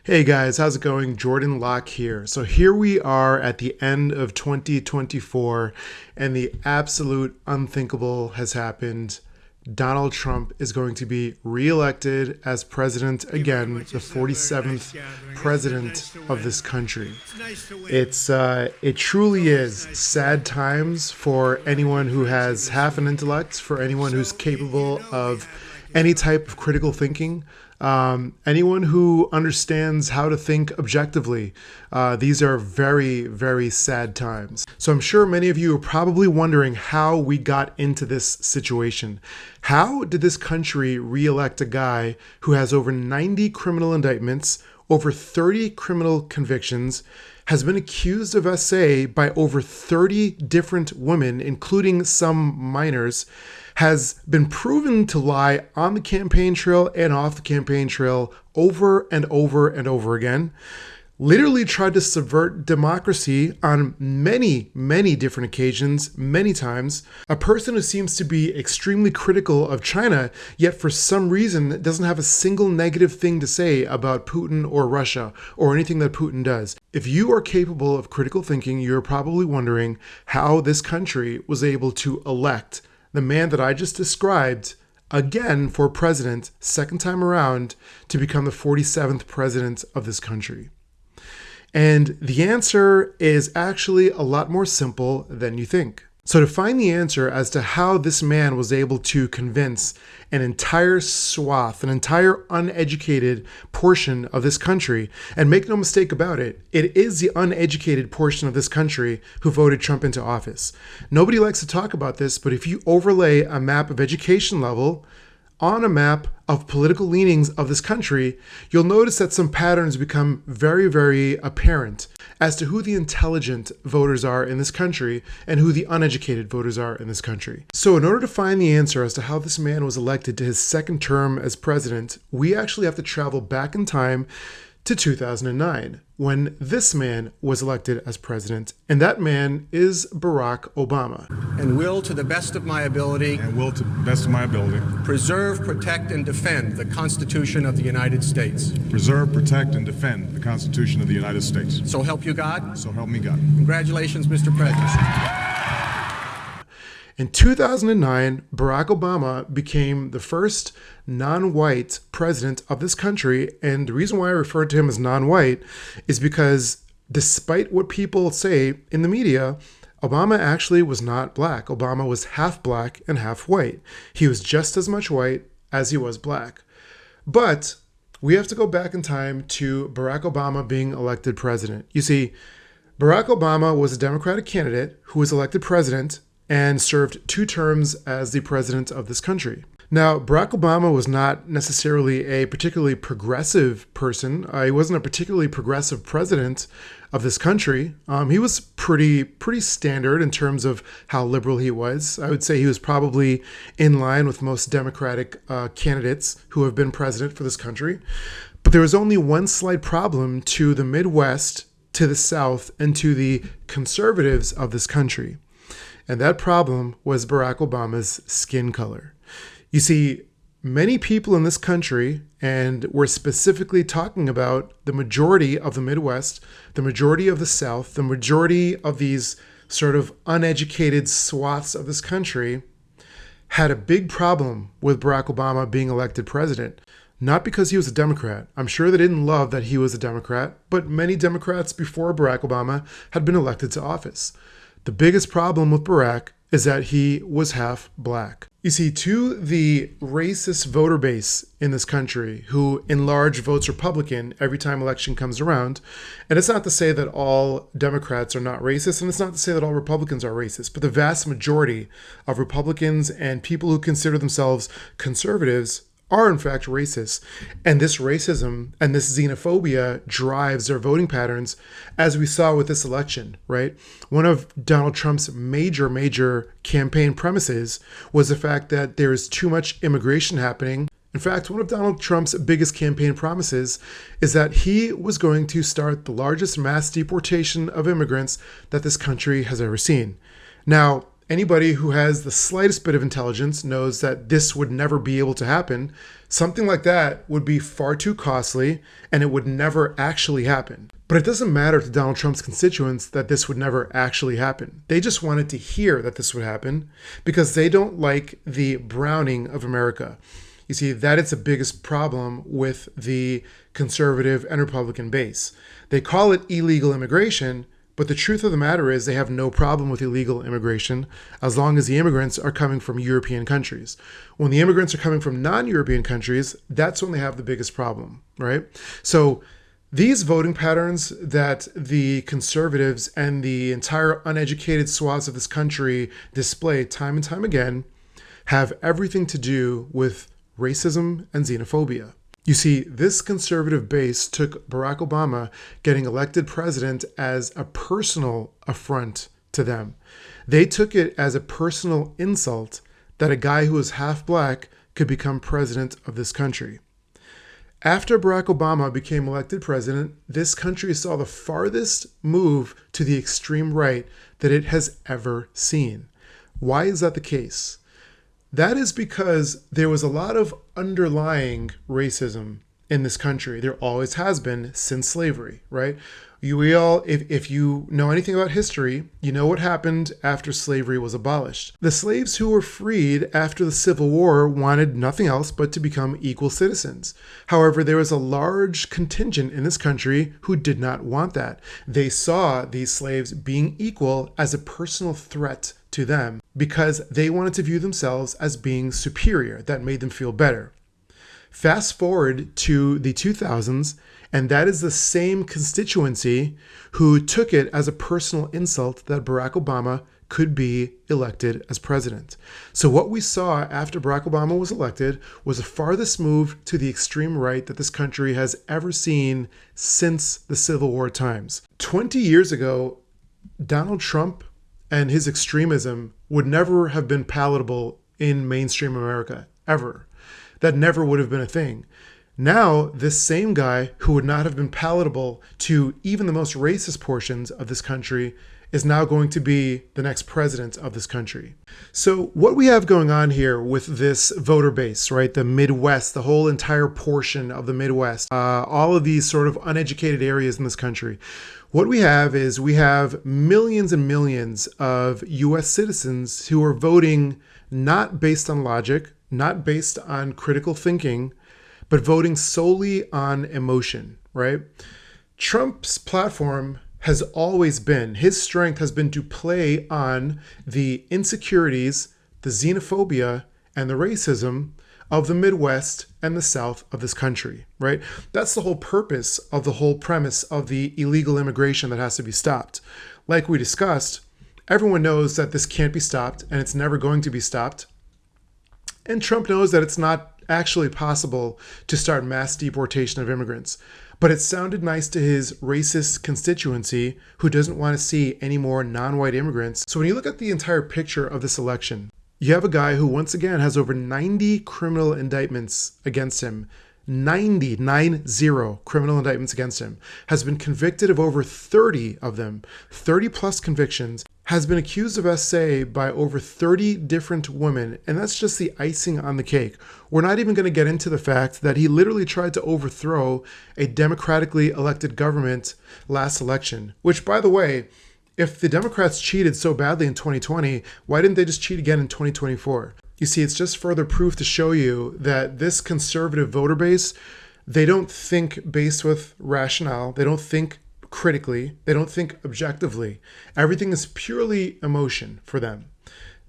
Hey guys, how's it going? Jordan Locke here. So here we are at the end of 2024 and the absolute unthinkable has happened. Donald Trump is going to be reelected as president again, the 47th president of this country. It truly is sad times for anyone who has half an intellect, for anyone who's capable of any type of critical thinking. Anyone who understands how to think objectively. These are very, very sad times. So I'm sure many of you are probably wondering how we got into this situation. How did this country re-elect a guy who has over 90 criminal indictments, over 30 criminal convictions, has been accused of SA by over 30 different women, including some minors, has been proven to lie on the campaign trail and off the campaign trail over and over and over again, literally tried to subvert democracy on many, many different occasions, many times, a person who seems to be extremely critical of China, yet for some reason doesn't have a single negative thing to say about Putin or Russia or anything that Putin does. If you are capable of critical thinking, you're probably wondering how this country was able to elect the man that I just described again for president, second time around, to become the 47th president of this country. And the answer is actually a lot more simple than you think. So to find the answer as to how this man was able to convince an entire swath, an entire uneducated portion of this country, and make no mistake about it, it is the uneducated portion of this country who voted Trump into office. Nobody likes to talk about this, but if you overlay a map of education level on a map of political leanings of this country, you'll notice that some patterns become very, very apparent as to who the intelligent voters are in this country and who the uneducated voters are in this country. So in order to find the answer as to how this man was elected to his second term as president, we actually have to travel back in time to 2009, when this man was elected as president, and that man is Barack Obama. And will, to the best of my ability, preserve, protect, and defend the Constitution of the United States. Preserve, protect, and defend the Constitution of the United States. So help you God? So help me God. Congratulations, Mr. President. In 2009, Barack Obama became the first non-white president of this country. And the reason why I refer to him as non-white is because despite what people say in the media, Obama actually was not black. Obama was half black and half white. He was just as much white as he was black. But we have to go back in time to Barack Obama being elected president. You see, Barack Obama was a Democratic candidate who was elected president and served 2 terms as the president of this country. Now, Barack Obama was not necessarily a particularly progressive person. He wasn't a particularly progressive president of this country. He was pretty standard in terms of how liberal he was. I would say he was probably in line with most Democratic candidates who have been president for this country. But there was only one slight problem to the Midwest, to the South, and to the conservatives of this country. And that problem was Barack Obama's skin color. You see, many people in this country, and we're specifically talking about the majority of the Midwest, the majority of the South, the majority of these sort of uneducated swaths of this country, had a big problem with Barack Obama being elected president. Not because he was a Democrat. I'm sure they didn't love that he was a Democrat, but many Democrats before Barack Obama had been elected to office. The biggest problem with Barack is that he was half black. You see, to the racist voter base in this country, who in large votes Republican every time election comes around, and it's not to say that all Democrats are not racist, and it's not to say that all Republicans are racist, but the vast majority of Republicans and people who consider themselves conservatives are in fact racist. And this racism and this xenophobia drives their voting patterns, as we saw with this election, right? One of Donald Trump's major campaign premises was the fact that there is too much immigration happening. In fact, one of Donald Trump's biggest campaign promises is that he was going to start the largest mass deportation of immigrants that this country has ever seen. Now, Anybody who has the slightest bit of intelligence knows that this would never be able to happen. Something like that would be far too costly and it would never actually happen. But it doesn't matter to Donald Trump's constituents that this would never actually happen. They just wanted to hear that this would happen because they don't like the browning of America. You see, that is the biggest problem with the conservative and Republican base. They call it illegal immigration, but the truth of the matter is they have no problem with illegal immigration as long as the immigrants are coming from European countries. When the immigrants are coming from non-European countries, that's when they have the biggest problem, right? So these voting patterns that the conservatives and the entire uneducated swaths of this country display time and time again have everything to do with racism and xenophobia. You see, this conservative base took Barack Obama getting elected president as a personal affront to them. They took it as a personal insult that a guy who was half black could become president of this country. After Barack Obama became elected president, this country saw the farthest move to the extreme right that it has ever seen. Why is that the case? That is because there was a lot of underlying racism in this country. There always has been since slavery, right? If you know anything about history, you know what happened after slavery was abolished. The slaves who were freed after the Civil War wanted nothing else but to become equal citizens. However, there was a large contingent in this country who did not want that. They saw these slaves being equal as a personal threat to them because they wanted to view themselves as being superior. That made them feel better. Fast forward to the 2000s, and that is the same constituency who took it as a personal insult that Barack Obama could be elected as president. So what we saw after Barack Obama was elected was the farthest move to the extreme right that this country has ever seen since the Civil War times. 20 years ago, Donald Trump and his extremism would never have been palatable in mainstream America, ever. That never would have been a thing. Now, this same guy who would not have been palatable to even the most racist portions of this country is now going to be the next president of this country. So what we have going on here with this voter base, right? The Midwest, the whole entire portion of the Midwest, all of these sort of uneducated areas in this country. What we have is we have millions and millions of US citizens who are voting not based on logic, not based on critical thinking, but voting solely on emotion, right? Trump's platform has always been, his strength has been to play on the insecurities, the xenophobia, and the racism of the Midwest and the South of this country, right? That's the whole purpose of the whole premise of the illegal immigration that has to be stopped. Like we discussed, everyone knows that this can't be stopped and it's never going to be stopped. And Trump knows that it's not actually possible to start mass deportation of immigrants. But it sounded nice to his racist constituency who doesn't want to see any more non-white immigrants. So when you look at the entire picture of this election, you have a guy who once again has over 90 criminal indictments against him. 90 criminal indictments against him, has been convicted of over 30 of them, 30 plus convictions, has been accused of SA by over 30 different women, and that's just the icing on the cake. We're not even going to get into the fact that he literally tried to overthrow a democratically elected government last election, which, by the way, if the Democrats cheated so badly in 2020, why didn't they just cheat again in 2024? You see, it's just further proof to show you that this conservative voter base, they don't think based with rationale. They don't think critically. They don't think objectively. Everything is purely emotion for them.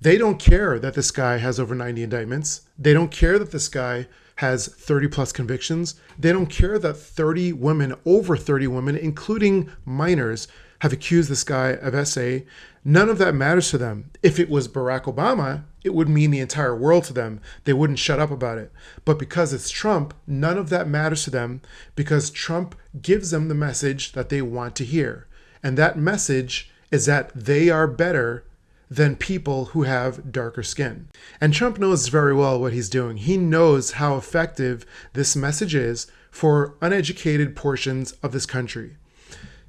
They don't care that this guy has over 90 indictments. They don't care that this guy has 30 plus convictions. They don't care that 30 women, over 30 women, including minors, have accused this guy of SA. None of that matters to them. If it was Barack Obama, it would mean the entire world to them. They wouldn't shut up about it. But because it's Trump, none of that matters to them because Trump gives them the message that they want to hear. And that message is that they are better than people who have darker skin. And Trump knows very well what he's doing. He knows how effective this message is for uneducated portions of this country.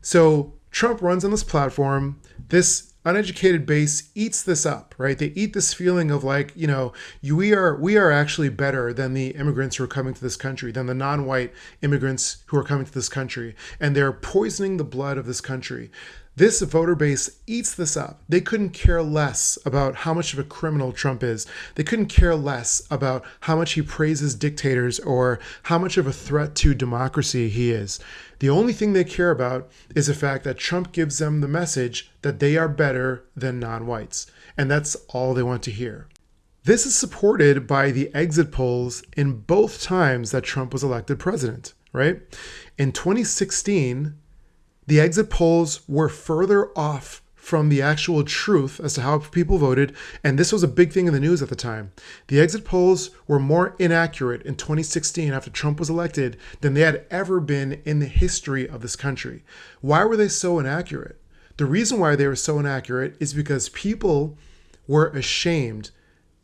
So Trump runs on this platform. This uneducated base eats this up, right? They eat this feeling of like, we are actually better than the immigrants who are coming to this country, than the non-white immigrants who are coming to this country, and they're poisoning the blood of this country. This voter base eats this up. They couldn't care less about how much of a criminal Trump is. They couldn't care less about how much he praises dictators or how much of a threat to democracy he is. The only thing they care about is the fact that Trump gives them the message that they are better than non-whites. And that's all they want to hear. This is supported by the exit polls in both times that Trump was elected president, right? In 2016, the exit polls were further off from the actual truth as to how people voted, and this was a big thing in the news at the time. The exit polls were more inaccurate in 2016 after Trump was elected than they had ever been in the history of this country. Why were they so inaccurate? The reason why they were so inaccurate is because people were ashamed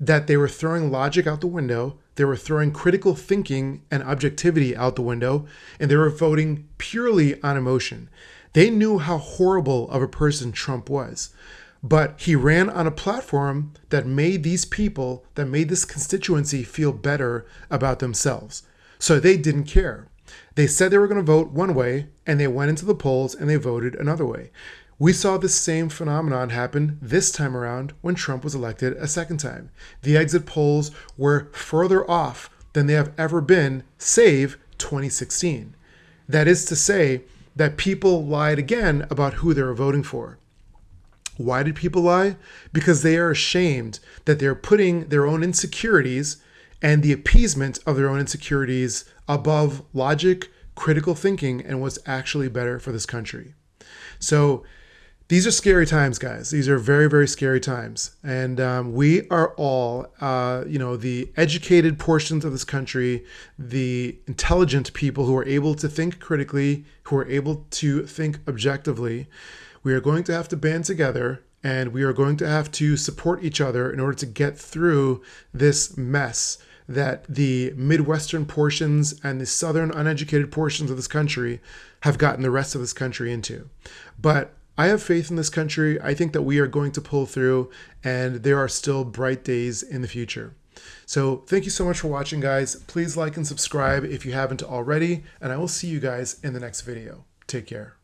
that they were throwing logic out the window, they were throwing critical thinking and objectivity out the window, and they were voting purely on emotion. They knew how horrible of a person Trump was, but he ran on a platform that made these people, that made this constituency feel better about themselves. So they didn't care. They said they were going to vote one way, and they went into the polls and they voted another way. We saw this same phenomenon happen this time around when Trump was elected a second time. The exit polls were further off than they have ever been, save 2016. That is to say that people lied again about who they were voting for. Why did people lie? Because they are ashamed that they're putting their own insecurities and the appeasement of their own insecurities above logic, critical thinking, and what's actually better for this country. So these are scary times, guys. These are very, very scary times. And we are all, the educated portions of this country, the intelligent people who are able to think critically, who are able to think objectively. We are going to have to band together, and we are going to have to support each other in order to get through this mess that the Midwestern portions and the Southern uneducated portions of this country have gotten the rest of this country into. But I have faith in this country. I think that we are going to pull through, and there are still bright days in the future. So thank you so much for watching, guys. Please like and subscribe if you haven't already, and I will see you guys in the next video. Take care.